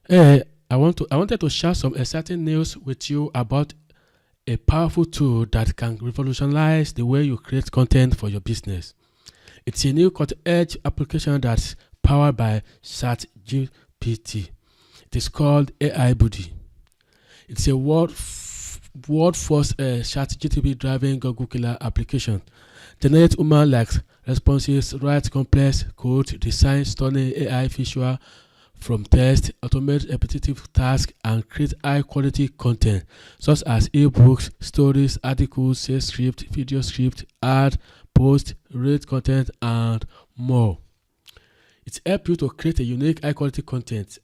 Hey, I wanted to share some exciting news with you about a powerful tool that can revolutionize the way you create content for your business. It's a new cutting-edge application that's powered by ChatGPT. It is called AI Buddy. It's a world first ChatGPT driving Google killer application. Generate human-like responses, write complex code, design stunning AI visual from text, automate repetitive tasks, and create high quality content such as ebooks, stories, articles, sales script, video script, ad, post, rate content, and more. It helps you to create a unique high quality content.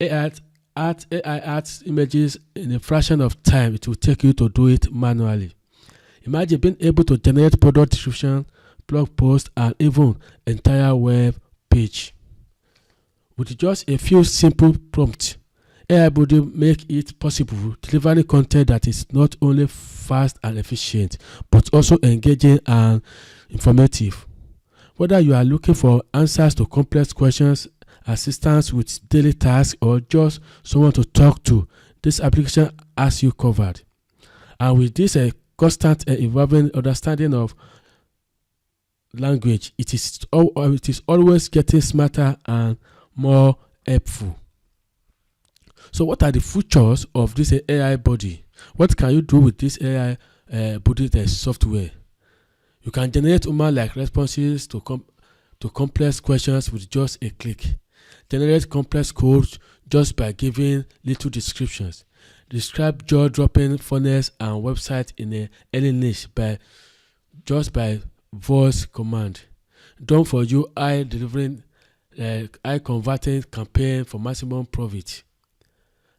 AI adds images in a fraction of time it will take you to do it manually. Imagine being able to generate product description, blog post, and even entire web page with just a few simple prompts. AI Body make it possible delivering content that is not only fast and efficient but also engaging and informative. Whether you are looking for answers to complex questions, assistance with daily tasks, or just someone to talk to, this application has you covered. And with this constant evolving understanding of language, it is always getting smarter and more helpful. So, what are the features of this AI body? What can you do with this AI body software? You can generate human-like responses to complex questions with just a click. Generate complex code just by giving little descriptions. Describe jaw-dropping funnels and websites in a any niche by voice command. Done for you high converting campaign for maximum profit.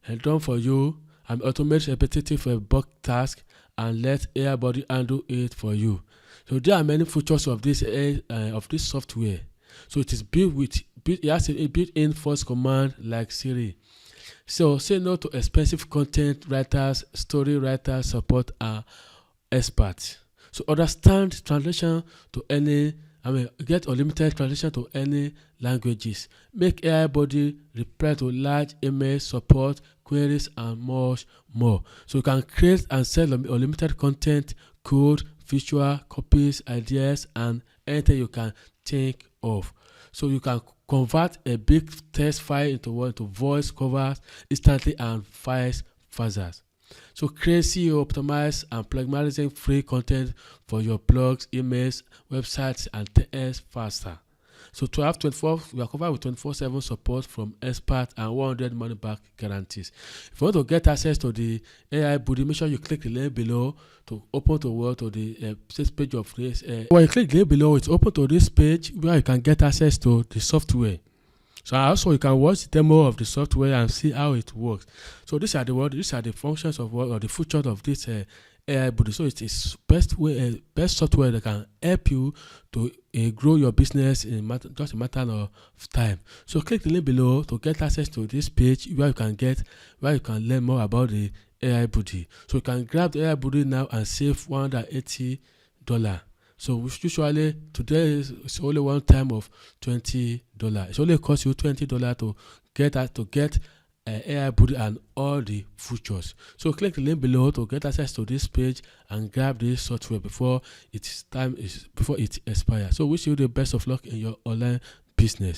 And done for you and automate repetitive bulk task and let AI body handle it for you. So there are many features of this software. So it is it has a built-in voice command like Siri. So say no to expensive content writers, story writers, support are experts. So understand translation to any get unlimited translation to any languages. Make AI body reply to large email support, queries, and much more. So you can create and sell unlimited content, code, visual, copies, ideas, and anything you can think of. So you can convert a big text file into voice covers instantly and vice versa. So create SEO optimize and plugmarizing free content for your blogs, emails, websites, and TS faster. So to have 24, we are covered with 24/7 support from experts and 100 money back guarantees. If you want to get access to the AI Buddy, make sure you click the link below to open to the sales page of this. When you click the link below, it's open to this page where you can get access to the software. So also you can watch the demo of the software and see how it works. So these are the functions of or the features of this AI Buddy. So it is best software that can help you to grow your business in just a matter of time. So click the link below to get access to this page where you can learn more about the AI Buddy. So you can grab the AI Buddy now and save $180. So usually today it's only one time of $20. It only costs you $20 to get AI Buddy and all the features. So click the link below to get access to this page and grab this software before it expires. So wish you the best of luck in your online business.